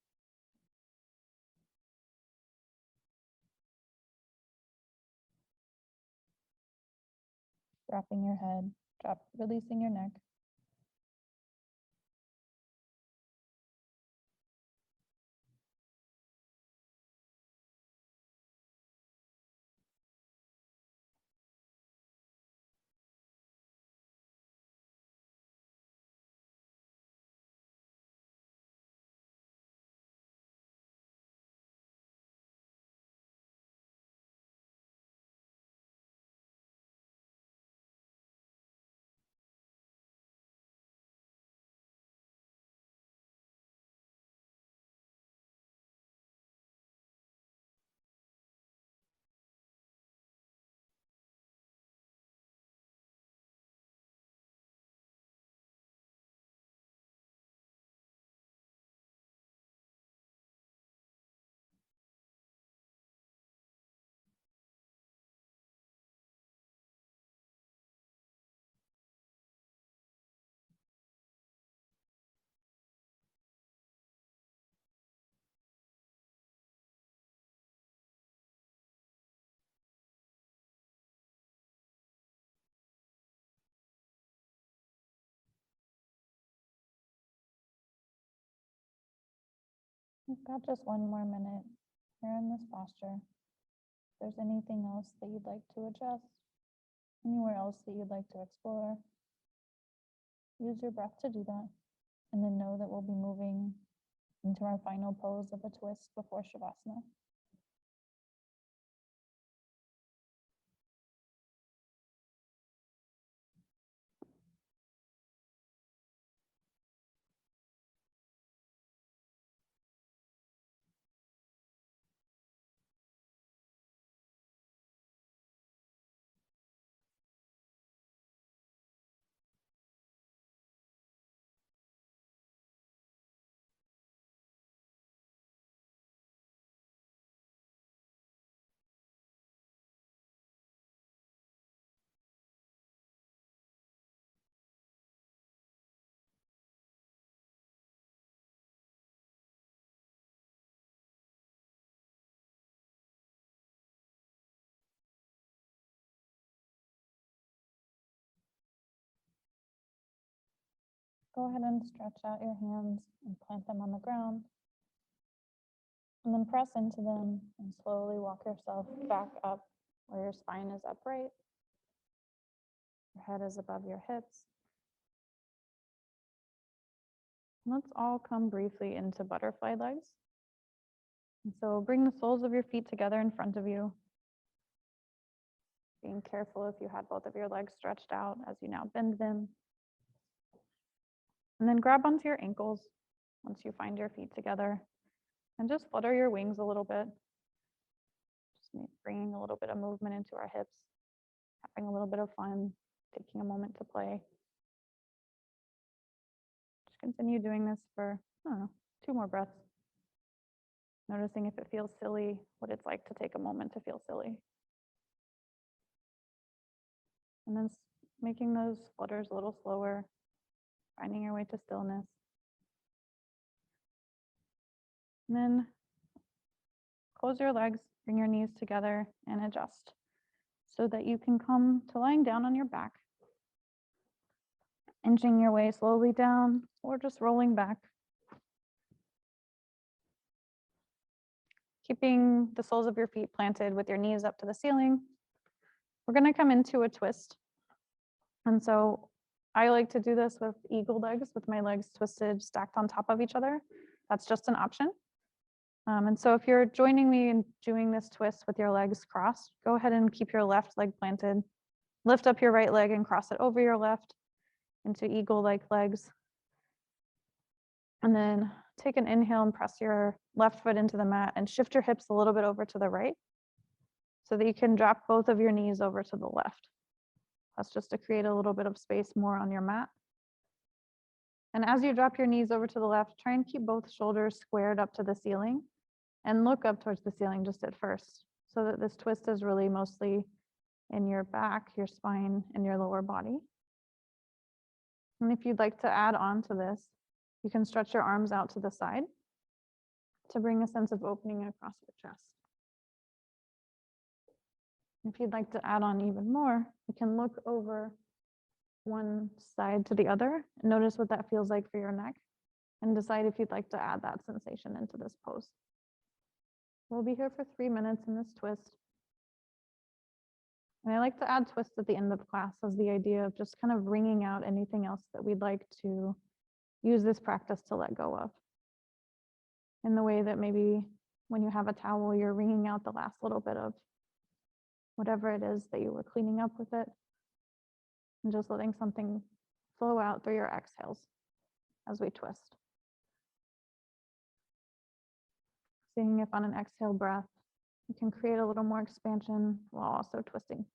Dropping your head, releasing your neck. We've got just one more minute here in this posture. If there's anything else that you'd like to adjust, anywhere else that you'd like to explore, use your breath to do that. And then know that we'll be moving into our final pose of a twist before Shavasana. Go ahead and stretch out your hands and plant them on the ground. And then press into them and slowly walk yourself back up where your spine is upright. Your head is above your hips. Let's all come briefly into butterfly legs. And so bring the soles of your feet together in front of you. Being careful if you had both of your legs stretched out as you now bend them. And then grab onto your ankles once you find your feet together. And just flutter your wings a little bit. Just bringing a little bit of movement into our hips. Having a little bit of fun. Taking a moment to play. Just continue doing this for, I don't know, 2 more breaths. Noticing if it feels silly, what it's like to take a moment to feel silly. And then making those flutters a little slower, finding your way to stillness. And then close your legs, bring your knees together and adjust so that you can come to lying down on your back, inching your way slowly down or just rolling back. Keeping the soles of your feet planted with your knees up to the ceiling. We're going to come into a twist. And so I like to do this with eagle legs, with my legs twisted, stacked on top of each other. That's just an option. And so if you're joining me in doing this twist with your legs crossed, go ahead and keep your left leg planted. Lift up your right leg and cross it over your left into eagle-like legs. And then take an inhale and press your left foot into the mat and shift your hips a little bit over to the right so that you can drop both of your knees over to the left. That's just to create a little bit of space more on your mat. And as you drop your knees over to the left, try and keep both shoulders squared up to the ceiling and look up towards the ceiling just at first, so that this twist is really mostly in your back, your spine, and your lower body. And if you'd like to add on to this, you can stretch your arms out to the side to bring a sense of opening across your chest. If you'd like to add on even more, you can look over one side to the other and notice what that feels like for your neck and decide if you'd like to add that sensation into this pose. We'll be here for 3 minutes in this twist. And I like to add twists at the end of class as the idea of just kind of wringing out anything else that we'd like to use this practice to let go of. In the way that maybe when you have a towel, you're wringing out the last little bit of whatever it is that you were cleaning up with it. And just letting something flow out through your exhales as we twist. Seeing if on an exhale breath, you can create a little more expansion while also twisting.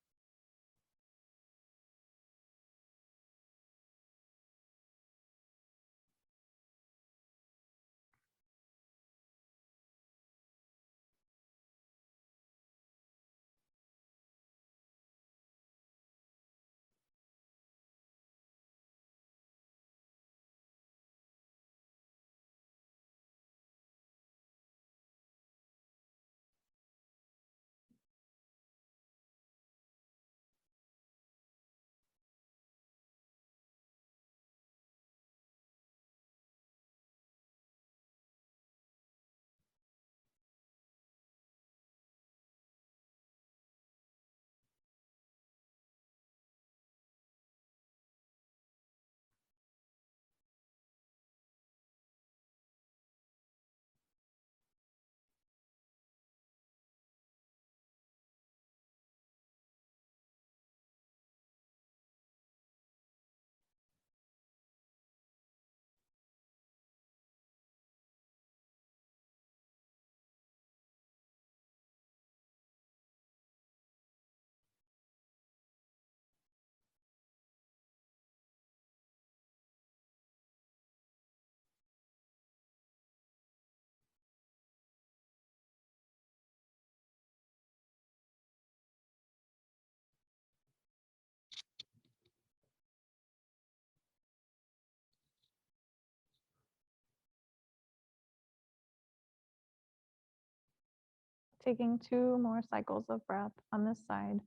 Taking 2 more cycles of breath on this side.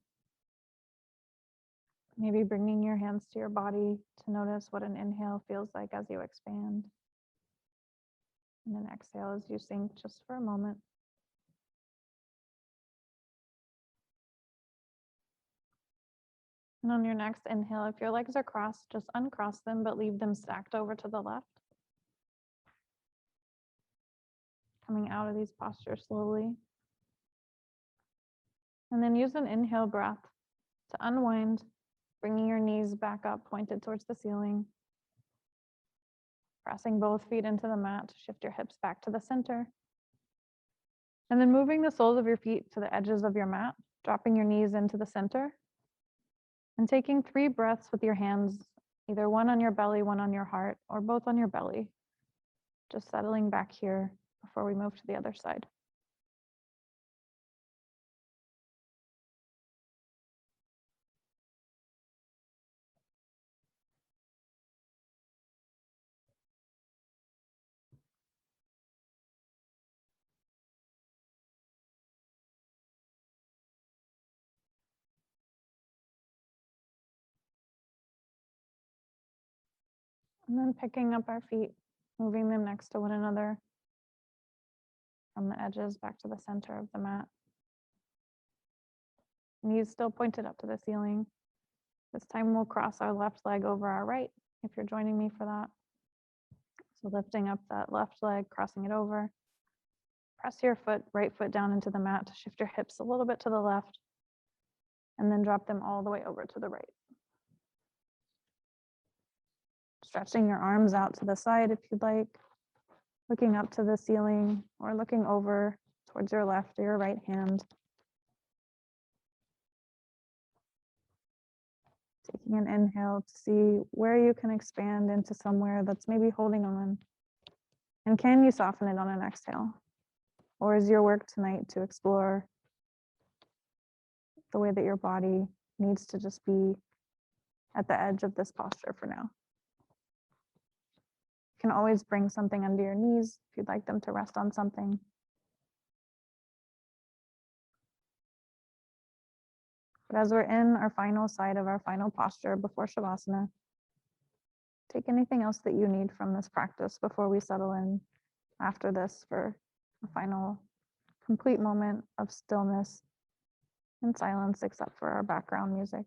Maybe bringing your hands to your body to notice what an inhale feels like as you expand. And an exhale as you sink just for a moment. And on your next inhale, if your legs are crossed, just uncross them, but leave them stacked over to the left. Coming out of these postures slowly. And then use an inhale breath to unwind, bringing your knees back up, pointed towards the ceiling. Pressing both feet into the mat to shift your hips back to the center. And then moving the soles of your feet to the edges of your mat, dropping your knees into the center. And taking 3 breaths with your hands, either one on your belly, one on your heart, or both on your belly. Just settling back here before we move to the other side. And then picking up our feet, moving them next to one another from the edges back to the center of the mat. Knees still pointed up to the ceiling. This time we'll cross our left leg over our right, if you're joining me for that. So lifting up that left leg, crossing it over. Press your right foot down into the mat to shift your hips a little bit to the left, and then drop them all the way over to the right. Stretching your arms out to the side if you'd like, looking up to the ceiling or looking over towards your left or your right hand. Taking an inhale to see where you can expand into somewhere that's maybe holding on. And can you soften it on an exhale? Or is your work tonight to explore the way that your body needs to just be at the edge of this posture for now? You can always bring something under your knees if you'd like them to rest on something. But as we're in our final side of our final posture before Shavasana, take anything else that you need from this practice before we settle in after this for a final complete moment of stillness and silence, except for our background music.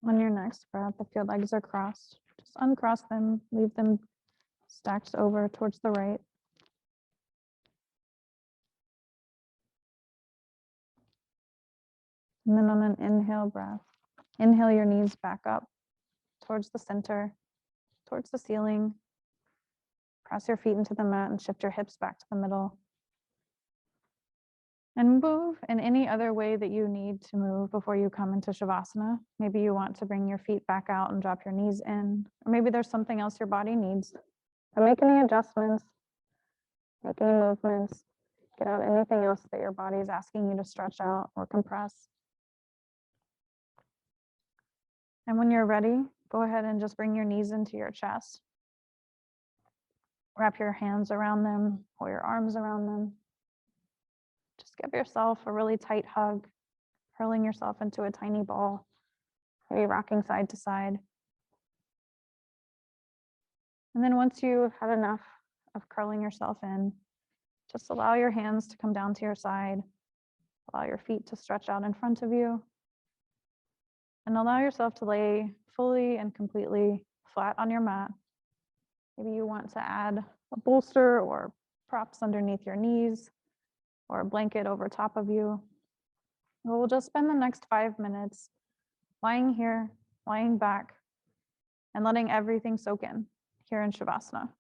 On your next breath, if your legs are crossed, just uncross them, leave them stacked over towards the right. And then on an inhale breath, inhale your knees back up towards the center, towards the ceiling. Press your feet into the mat and shift your hips back to the middle. And move in any other way that you need to move before you come into Shavasana. Maybe you want to bring your feet back out and drop your knees in, or maybe there's something else your body needs. But make any adjustments, make any movements, get out anything else that your body is asking you to stretch out or compress. And when you're ready, go ahead and just bring your knees into your chest. Wrap your hands around them or your arms around them. Just give yourself a really tight hug, hurling yourself into a tiny ball, maybe rocking side to side. And then once you've had enough of curling yourself in, just allow your hands to come down to your side, allow your feet to stretch out in front of you, and allow yourself to lay fully and completely flat on your mat. Maybe you want to add a bolster or props underneath your knees or a blanket over top of you. We'll just spend the next 5 minutes lying here, lying back, and letting everything soak in here in Shavasana.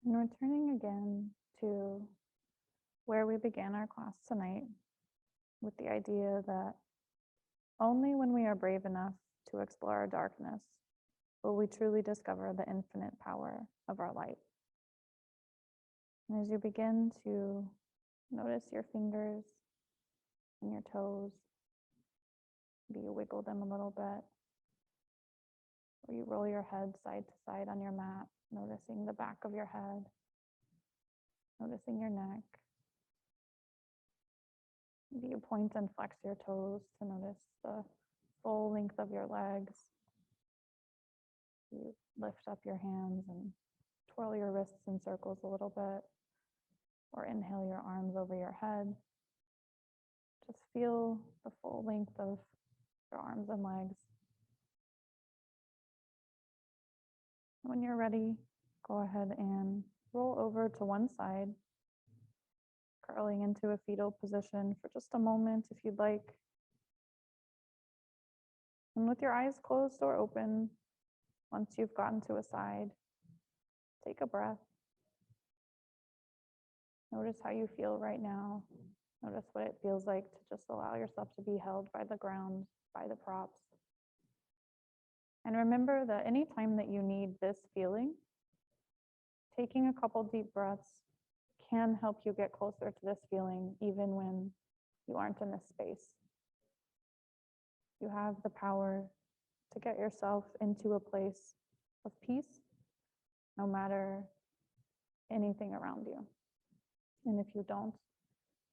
And returning again to where we began our class tonight, with the idea that only when we are brave enough to explore our darkness will we truly discover the infinite power of our light. And as you begin to notice your fingers and your toes, maybe you wiggle them a little bit, or you roll your head side to side on your mat, noticing the back of your head, noticing your neck. Maybe you point and flex your toes to notice the full length of your legs. You lift up your hands and twirl your wrists in circles a little bit, or inhale your arms over your head. Just feel the full length of your arms and legs. When you're ready, go ahead and roll over to one side, curling into a fetal position for just a moment if you'd like. And with your eyes closed or open, once you've gotten to a side, take a breath. Notice how you feel right now. Notice what it feels like to just allow yourself to be held by the ground, by the props. And remember that anytime that you need this feeling, taking a couple deep breaths can help you get closer to this feeling even when you aren't in this space. You have the power to get yourself into a place of peace, no matter anything around you. And if you don't,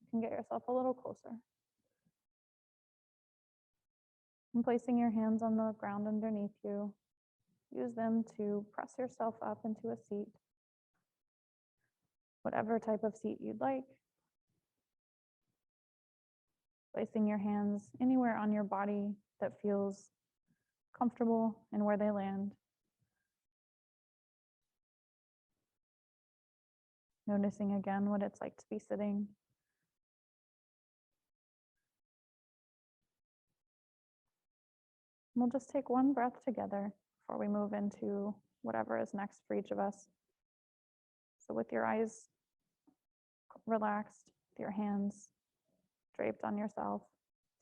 you can get yourself a little closer. And placing your hands on the ground underneath you, use them to press yourself up into a seat, whatever type of seat you'd like. Placing your hands anywhere on your body that feels comfortable and where they land. Noticing again what it's like to be sitting. We'll just take one breath together before we move into whatever is next for each of us. So with your eyes relaxed, with your hands draped on yourself,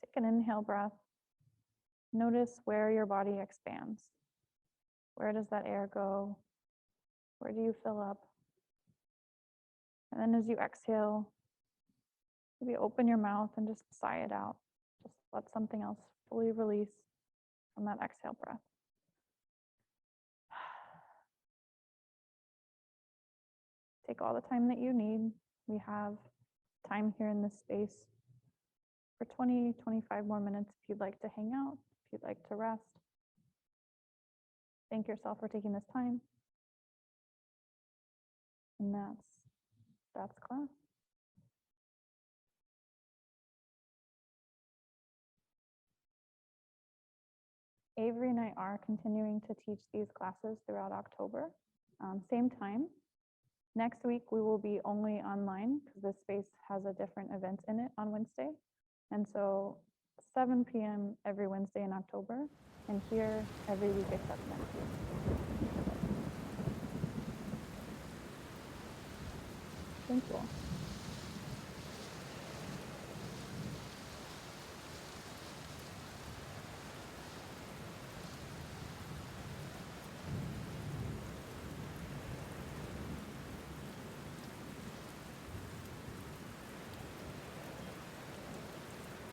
take an inhale breath. Notice where your body expands. Where does that air go? Where do you fill up? And then as you exhale, maybe open your mouth and just sigh it out. Just let something else fully release from that exhale breath. Take all the time that you need. We have time here in this space for 20, 25 more minutes if you'd like to hang out, if you'd like to rest. Thank yourself for taking this time. And that's class. Avery and I are continuing to teach these classes throughout October. Same time. Next week, we will be only online because this space has a different event in it on Wednesday. And so 7 p.m. every Wednesday in October, and here every week except next week. Thank you all.